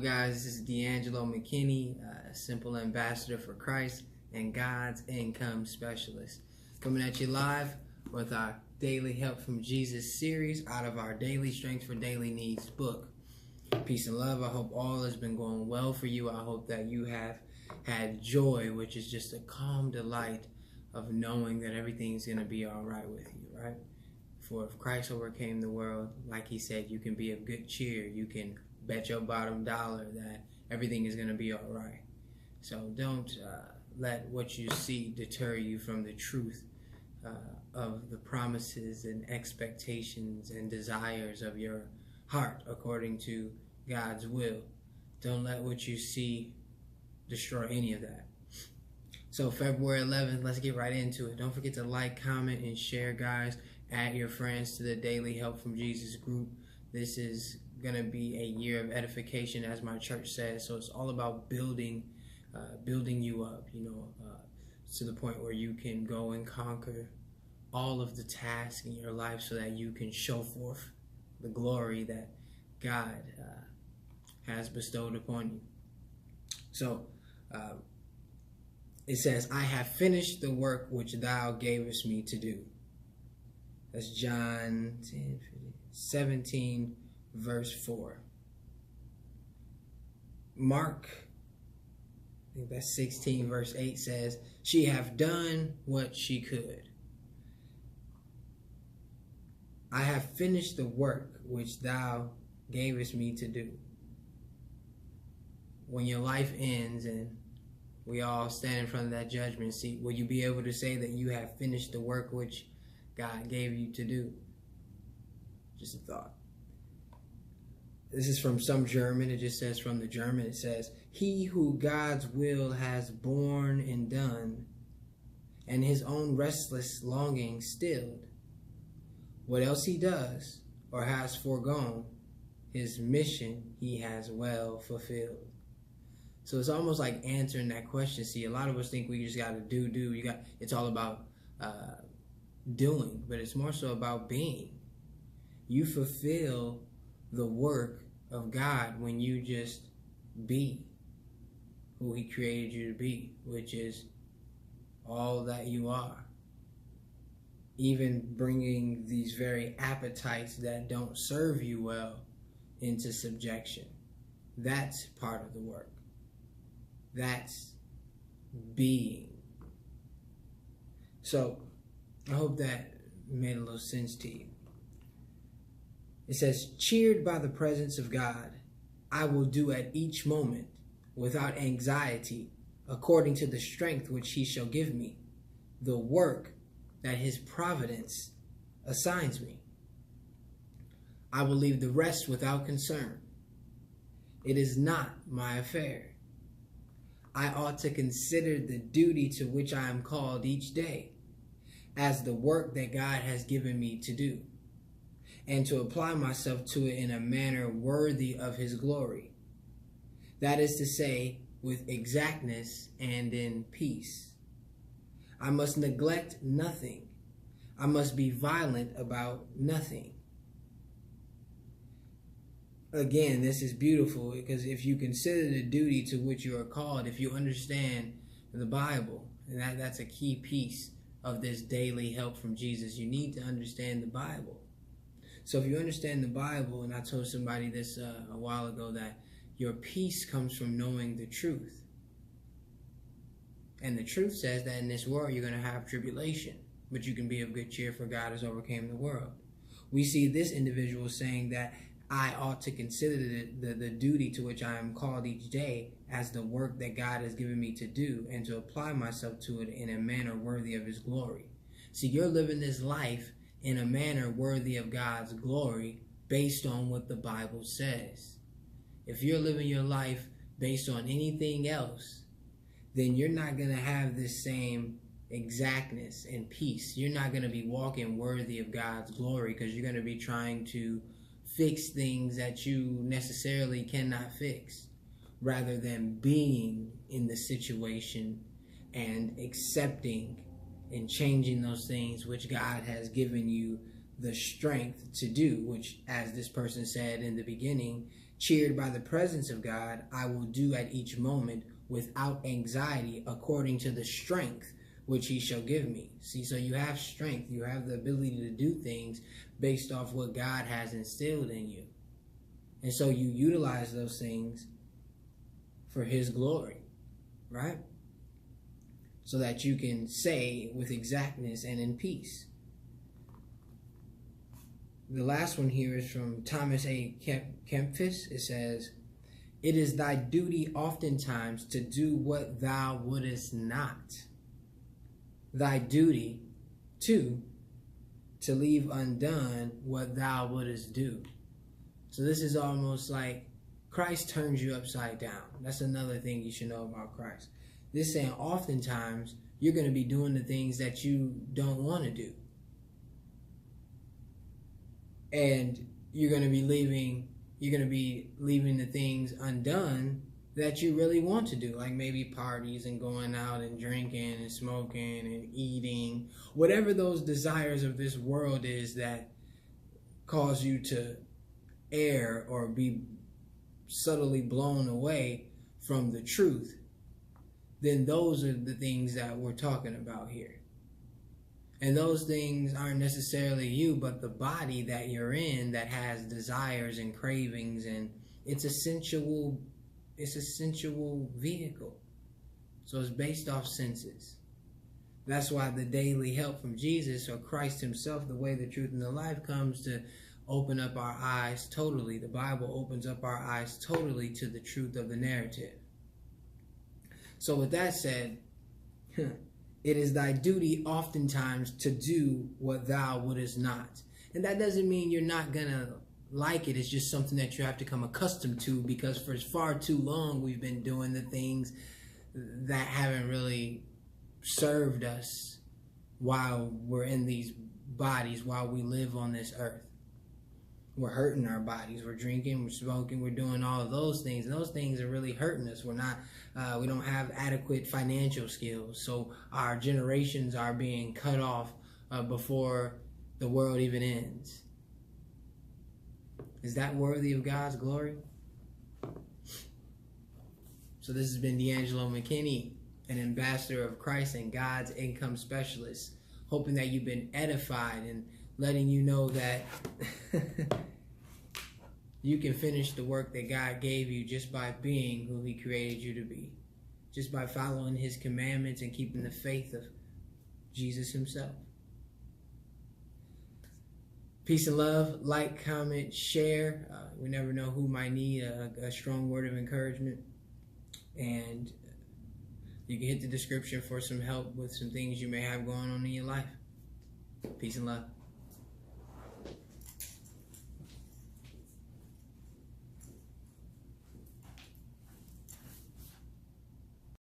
guys? This is D'Angelo McKinney, Simple Ambassador for Christ and God's Income Specialist. Coming at you live with our Daily Help from Jesus series out of our Daily Strength for Daily Needs book. Peace and love. I hope all has been going well for you. I hope that you have had joy, which is just a calm delight of knowing that everything's going to be all right with you, right? For if Christ overcame the world, like he said, you can be of good cheer. You can bet your bottom dollar that everything is going to be all right. So don't let what you see deter you from the truth of the promises and expectations and desires of your heart according to God's will. Don't let what you see destroy any of that. So February 11th, let's get right into it. Don't forget to like, comment, and share, guys. Add your friends to the Daily Help from Jesus group. This is going to be a year of edification, as my church says. So it's all about building you up, to the point where you can go and conquer all of the tasks in your life so that you can show forth the glory that God has bestowed upon you. So it says, I have finished the work which thou gavest me to do. That's John 17, verse 4. Mark, I think that's 16, verse 8 says, she hath done what she could. I have finished the work which thou gavest me to do. When your life ends and we all stand in front of that judgment seat, will you be able to say that you have finished the work which God gave you to do? Just a thought. This is from some German. It just says from the German. It says, he who God's will has borne and done, and his own restless longing stilled, what else he does or has foregone, his mission he has well fulfilled. So it's almost like answering that question. See, a lot of us think we just got to do. It's all about doing, but it's more so about being. You fulfill the work of God when you just be who he created you to be, which is all that you are. Even bringing these very appetites that don't serve you well into subjection. That's part of the work. That's being. So I hope that made a little sense to you. It says, cheered by the presence of God, I will do at each moment without anxiety, according to the strength which he shall give me, the work that his providence assigns me. I will leave the rest without concern. It is not my affair. I ought to consider the duty to which I am called each day as the work that God has given me to do, and to apply myself to it in a manner worthy of his glory. That is to say, with exactness and in peace. I must neglect nothing. I must be violent about nothing. Again, this is beautiful because if you consider the duty to which you are called, if you understand the Bible, and that's a key piece of this daily help from Jesus, you need to understand the Bible. So if you understand the Bible, and I told somebody this a while ago, that your peace comes from knowing the truth. And the truth says that in this world you're going to have tribulation, but you can be of good cheer, for God has overcome the world. We see this individual saying that I ought to consider the duty to which I am called each day as the work that God has given me to do, and to apply myself to it in a manner worthy of his glory. See, you're living this life in a manner worthy of God's glory based on what the Bible says. If you're living your life based on anything else, then you're not going to have this same exactness and peace. You're not going to be walking worthy of God's glory, because you're going to be trying to fix things that you necessarily cannot fix, rather than being in the situation and accepting and changing those things which God has given you the strength to do, which, as this person said in the beginning, cheered by the presence of God, I will do at each moment without anxiety according to the strength which he shall give me. See, so you have strength. You have the ability to do things based off what God has instilled in you. And so you utilize those things for his glory, right? So that you can say with exactness and in peace. The last one here is from Thomas A. Kempis. It says, "It is thy duty oftentimes to do what thou wouldest not. Thy duty, too, to leave undone what thou wouldest do." So this is almost like Christ turns you upside down. That's another thing you should know about Christ. This saying oftentimes you're going to be doing the things that you don't want to do. And you're going to be leaving the things undone that you really want to do, like maybe parties and going out and drinking and smoking and eating, whatever those desires of this world is that cause you to err or be subtly blown away from the truth. Then those are the things that we're talking about here. And those things aren't necessarily you, but the body that you're in that has desires and cravings, and it's a sensual vehicle. So it's based off senses. That's why the daily help from Jesus, or Christ himself, the way, the truth, and the life, comes to open up our eyes totally. The Bible opens up our eyes totally to the truth of the narrative. So with that said, it is thy duty oftentimes to do what thou wouldest not. And that doesn't mean you're not going to like it. It's just something that you have to come accustomed to, because for far too long we've been doing the things that haven't really served us while we're in these bodies, while we live on this earth. We're hurting our bodies. We're drinking, we're smoking, we're doing all of those things. And those things are really hurting us. We don't have adequate financial skills. So our generations are being cut off before the world even ends. Is that worthy of God's glory? So this has been D'Angelo McKinney, an ambassador of Christ and God's income specialist, hoping that you've been edified and letting you know that you can finish the work that God gave you just by being who he created you to be, just by following his commandments and keeping the faith of Jesus himself. Peace and love. Like, comment, share. We never know who might need a strong word of encouragement. And you can hit the description for some help with some things you may have going on in your life. Peace and love.